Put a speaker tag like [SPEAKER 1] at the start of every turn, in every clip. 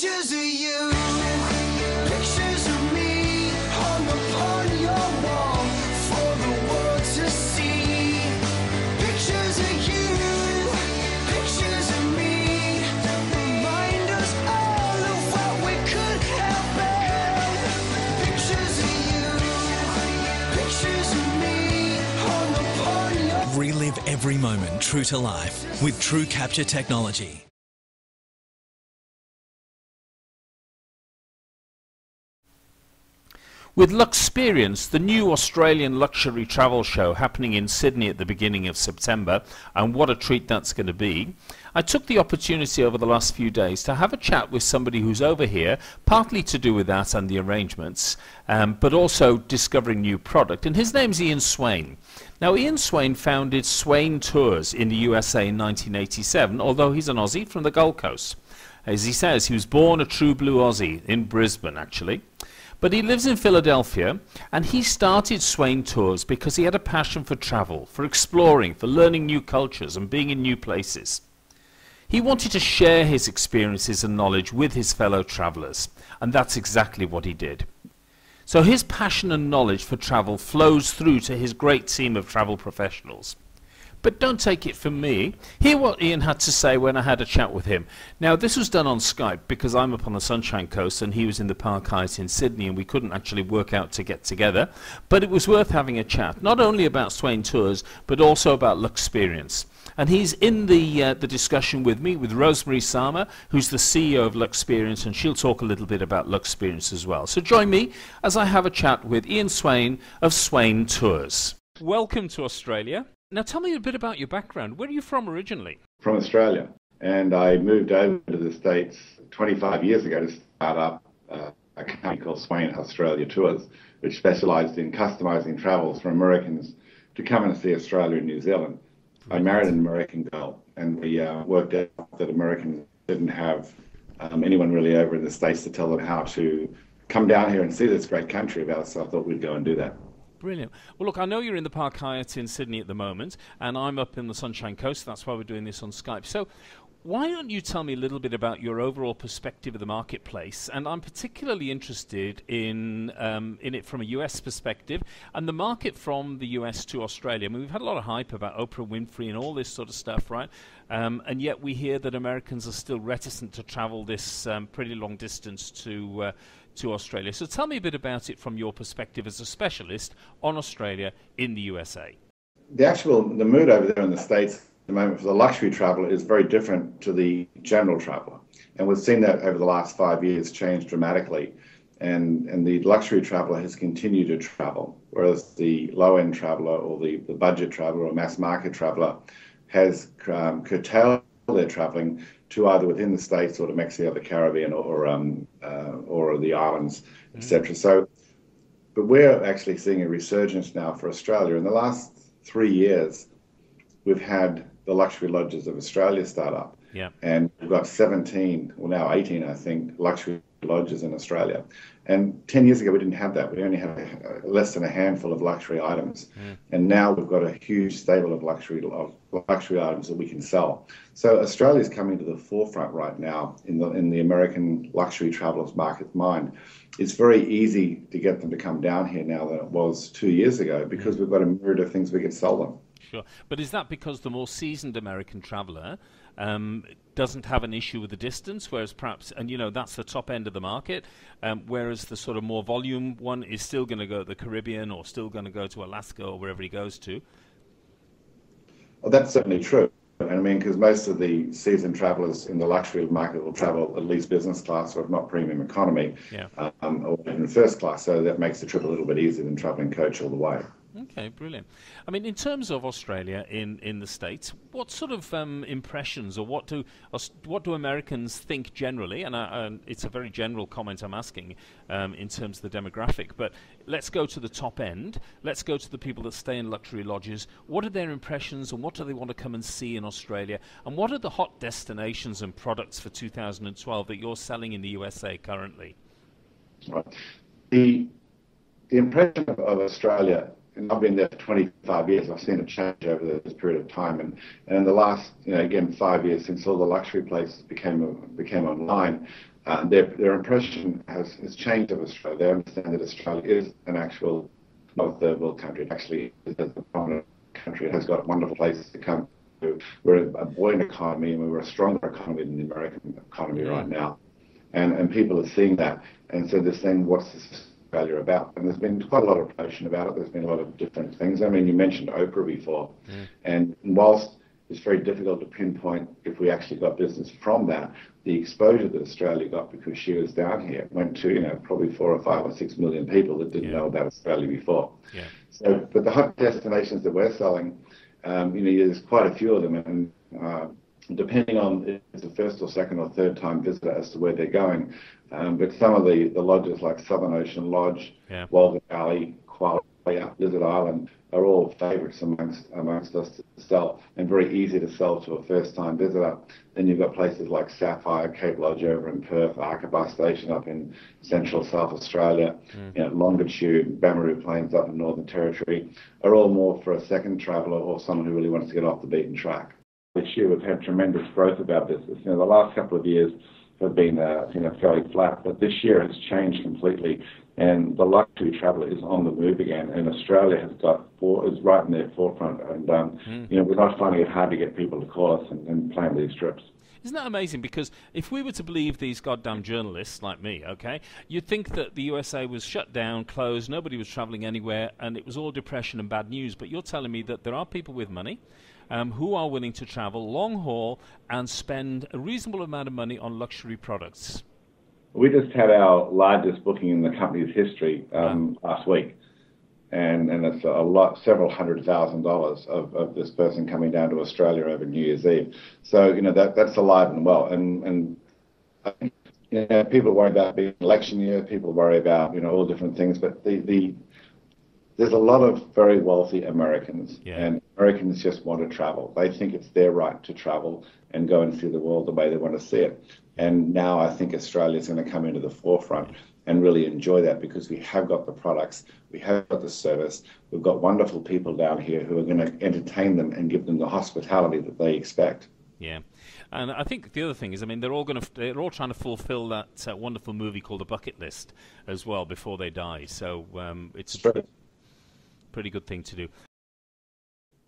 [SPEAKER 1] Pictures of you, pictures of me, hung upon your wall for the world to see. Pictures of you, pictures of me, remind us all of what we could have been. Pictures of you, pictures of me, hung upon your...
[SPEAKER 2] Relive every moment true to life with True Capture technology.
[SPEAKER 3] With Luxperience, the new Australian luxury travel show happening in Sydney at the beginning of September, and what a treat that's going to be, I took the opportunity over the last few days to have a chat with somebody who's over here, partly to do with that and the arrangements, but also discovering new product, and his name's Ian Swain. Now, Ian Swain founded Swain Tours in the USA in 1987, although he's an Aussie from the Gold Coast. As he says, he was born a true blue Aussie in Brisbane, actually. But he lives in Philadelphia, and he started Swain Tours because he had a passion for travel, for exploring, for learning new cultures and being in new places. He wanted to share his experiences and knowledge with his fellow travellers, and that's exactly what he did. So his passion and knowledge for travel flows through to his great team of travel professionals. But don't take it from me. Hear what Ian had to say when I had a chat with him. Now, this was done on Skype because I'm up on the Sunshine Coast and he was in the Park Heights in Sydney, and we couldn't actually work out to get together. But it was worth having a chat, not only about Swain Tours, but also about Luxperience. And he's in the discussion with me, with Rosemary Sama, who's the CEO of Luxperience, and she'll talk a little bit about Luxperience as well. So join me as I have a chat with Ian Swain of Swain Tours. Welcome to Australia. Now tell me a bit about your background. Where are you from originally?
[SPEAKER 4] From Australia. And I moved over to the States 25 years ago to start up a company called Swain Australia Tours, which specialised in customising travels for Americans to come and see Australia and New Zealand. I married an American girl, and we worked out that Americans didn't have anyone really over in the States to tell them how to come down here and see this great country of ours, so I thought we'd go and do that.
[SPEAKER 3] Brilliant. Well, look, I know you're in the Park Hyatt in Sydney at the moment, and I'm up in the Sunshine Coast. That's why we're doing this on Skype. So why don't you tell me a little bit about your overall perspective of the marketplace? And I'm particularly interested in it from a US perspective and the market from the US to Australia. I mean, we've had a lot of hype about Oprah Winfrey and all this sort of stuff, right? And yet we hear that Americans are still reticent to travel this pretty long distance to Australia. So tell me a bit about it from your perspective as a specialist on Australia in the USA.
[SPEAKER 4] The mood over there in the States at the moment for the luxury traveller is very different to the general traveller. And we've seen that over the last 5 years change dramatically. And the luxury traveller has continued to travel, whereas the low-end traveller or the budget traveller or mass market traveller has curtailed their travelling to either within the States or to Mexico, the Caribbean, or the islands, etc. So, but we're actually seeing a resurgence now for Australia. In the last 3 years, we've had the Luxury Lodges of Australia start up.
[SPEAKER 3] Yeah.
[SPEAKER 4] And we've got 17, well now 18, I think, luxury lodges in Australia. And 10 years ago, we didn't have that. We only had less than a handful of luxury items. Mm. And now we've got a huge stable of luxury items that we can sell. So Australia's coming to the forefront right now in the American luxury travelers market mind. It's very easy to get them to come down here now than it was 2 years ago because we've got a myriad of things we can sell them.
[SPEAKER 3] Sure. But is that because the more seasoned American traveller doesn't have an issue with the distance, whereas perhaps, and you know, that's the top end of the market, whereas the sort of more volume one is still going to go to the Caribbean or still going to go to Alaska or wherever he goes to?
[SPEAKER 4] Well, that's certainly true. I mean, because most of the seasoned travellers in the luxury market will travel at least business class or if not premium economy,
[SPEAKER 3] yeah.
[SPEAKER 4] Or even first class, so that makes the trip a little bit easier than travelling coach all the way.
[SPEAKER 3] Okay, brilliant. I mean, in terms of Australia in the States, what sort of impressions or what do Americans think generally? And it's a very general comment I'm asking in terms of the demographic. But let's go to the top end. Let's go to the people that stay in luxury lodges. What are their impressions and what do they want to come and see in Australia? And what are the hot destinations and products for 2012 that you're selling in the USA currently?
[SPEAKER 4] Right. The impression of Australia, and I've been there for 25 years, I've seen it change over this period of time. And in the last, again, 5 years since all the luxury places became online, their impression has changed of Australia. They understand that Australia is an actual, not a third world country. It actually is a prominent country. It has got wonderful places to come to. We're a buoyant economy, and we're a stronger economy than the American economy right now. And people are seeing that. And so they're saying, what's this Australia about? And there's been quite a lot of promotion about it. There's been a lot of different things. I mean, you mentioned Oprah before. And whilst it's very difficult to pinpoint if we actually got business from that, the exposure that Australia got because she was down here went to, probably 4 or 5 or 6 million people that didn't know about Australia before. So, but the hot destinations that we're selling, there's quite a few of them, and depending on if it's the first or second or third time visitor as to where they're going. But some of the lodges like Southern Ocean Lodge, Walter Valley, Kuala, Lizard Island are all favourites amongst us to sell, and very easy to sell to a first-time visitor. Then you've got places like Sapphire, Cape Lodge over in Perth, Aqaba Station up in central South Australia, Longitude, Bamaroo Plains up in Northern Territory, are all more for a second traveller or someone who really wants to get off the beaten track. This year we've had tremendous growth of our business. The last couple of years have been fairly flat, but this year has changed completely, and the luxury traveller is on the move again, and Australia is right in their forefront, and we're not finding it hard to get people to call us and plan these trips.
[SPEAKER 3] Isn't that amazing? Because if we were to believe these goddamn journalists like me, okay, you'd think that the USA was shut down, closed, nobody was travelling anywhere, and it was all depression and bad news. But you're telling me that there are people with money who are willing to travel long haul and spend a reasonable amount of money on luxury products.
[SPEAKER 4] We just had our largest booking in the company's history last week. And it's several $100,000 of this person coming down to Australia over New Year's Eve. So, that's alive and well. And I think, people worry about being election year, people worry about, all different things, but there's a lot of very wealthy Americans, and Americans just want to travel. They think it's their right to travel and go and see the world the way they want to see it. And now I think Australia's going to come into the forefront and really enjoy that, because we have got the products, we have got the service, we've got wonderful people down here who are going to entertain them and give them the hospitality that they expect.
[SPEAKER 3] Yeah, and I think the other thing is, they're all trying to fulfil that wonderful movie called The Bucket List as well before they die. So it's a pretty good thing to do.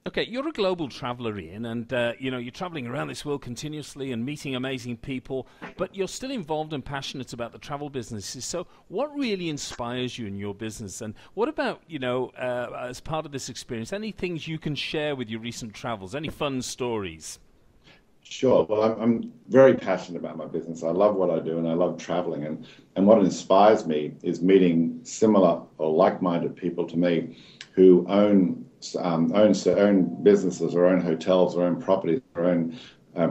[SPEAKER 3] Okay, you're a global traveller, Ian, and you're travelling around this world continuously and meeting amazing people, but you're still involved and passionate about the travel businesses. So what really inspires you in your business? And what about, as part of this experience, any things you can share with your recent travels, any fun stories?
[SPEAKER 4] Sure. Well, I'm very passionate about my business. I love what I do, and I love travelling. And what inspires me is meeting similar or like-minded people to me who own businesses or own hotels or own properties or own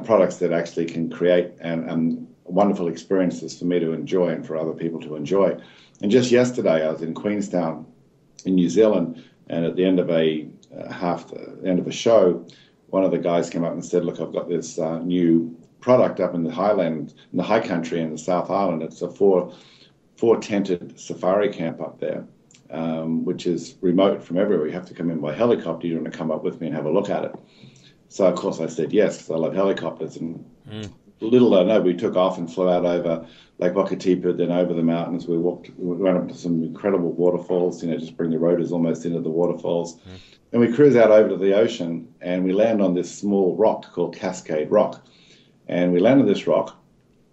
[SPEAKER 4] products that actually can create wonderful experiences for me to enjoy and for other people to enjoy. And just yesterday I was in Queenstown in New Zealand, and at the end of a show, one of the guys came up and said, look, I've got this new product up in the highland, in the high country in the South Island. It's a four tented safari camp up there, which is remote from everywhere. You have to come in by helicopter. You want to come up with me and have a look at it. So, of course, I said yes, because I love helicopters. And little did I know, we took off and flew out over Lake Wakatipu, then over the mountains. We went up to some incredible waterfalls, just bring the rotors almost into the waterfalls. And we cruise out over to the ocean, and we land on this small rock called Cascade Rock. And we land on this rock.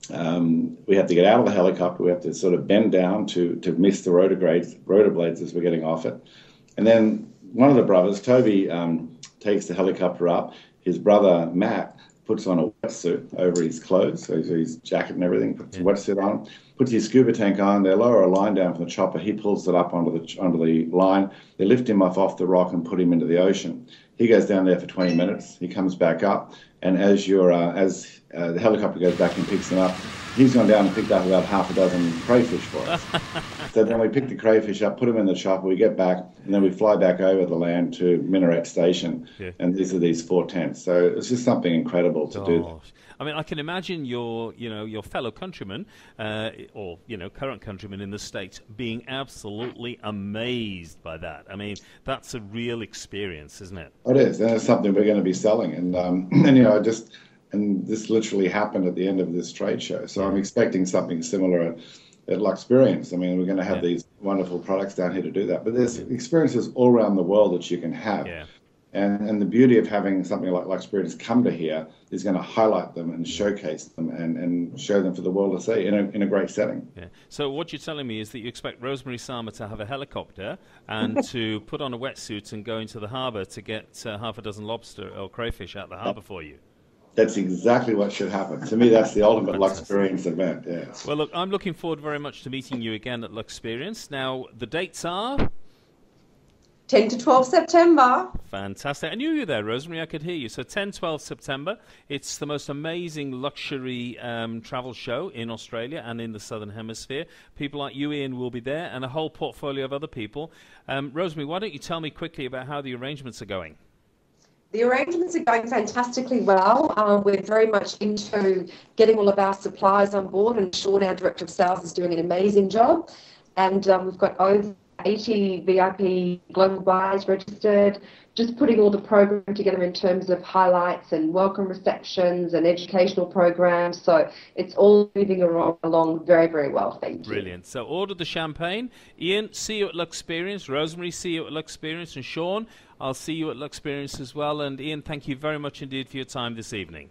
[SPEAKER 4] We have to get out of the helicopter. We have to sort of bend down to miss the rotor blades as we're getting off it. And then one of the brothers, Toby, takes the helicopter up. His brother, Matt, puts on a wetsuit over his clothes, so his jacket and everything, puts a wetsuit on, puts his scuba tank on. They lower a line down from the chopper. He pulls it up onto the line. They lift him off the rock and put him into the ocean. He goes down there for 20 minutes. He comes back up, and as the helicopter goes back and picks him up, he's gone down and picked up about half a dozen crayfish for us. So then we pick the crayfish up, put them in the chopper, we get back, and then we fly back over the land to Minaret Station, and these are these 4 tents. So it's just something incredible to do.
[SPEAKER 3] I can imagine your fellow countrymen, or current countrymen in the States, being absolutely amazed by that. That's a real experience, isn't it?
[SPEAKER 4] It is, and it's something we're going to be selling. And I just And this literally happened at the end of this trade show. So I'm expecting something similar at Luxperience. I mean, we're going to have these wonderful products down here to do that. But there's experiences all around the world that you can have.
[SPEAKER 3] Yeah.
[SPEAKER 4] And the beauty of having something like Luxperience come to here is going to highlight them and showcase them and show them for the world to see in a great setting.
[SPEAKER 3] Yeah. So what you're telling me is that you expect Rosemary Sama to have a helicopter and to put on a wetsuit and go into the harbour to get half a dozen lobster or crayfish out the harbour for you.
[SPEAKER 4] That's exactly what should happen. To me, that's the ultimate Luxperience event. Yes.
[SPEAKER 3] Well, look, I'm looking forward very much to meeting you again at Luxperience. Now, the dates are
[SPEAKER 5] 10 to 12 September.
[SPEAKER 3] Fantastic. I knew you were there, Rosemary. I could hear you. So 10, 12 September. It's the most amazing luxury travel show in Australia and in the Southern Hemisphere. People like you, Ian, will be there, and a whole portfolio of other people. Rosemary, why don't you tell me quickly about how the arrangements are going?
[SPEAKER 5] The arrangements are going fantastically well. We're very much into getting all of our suppliers on board, and Sean, our Director of Sales, is doing an amazing job. And we've got over 80 VIP global buyers registered, just putting all the program together in terms of highlights and welcome receptions and educational programs. So it's all moving along very, very well. Thank you.
[SPEAKER 3] Brilliant. So order the champagne. Ian, see you at Luxperience. Rosemary, see you at Luxperience. And Sean, I'll see you at Luxperience as well. And Ian, thank you very much indeed for your time this evening.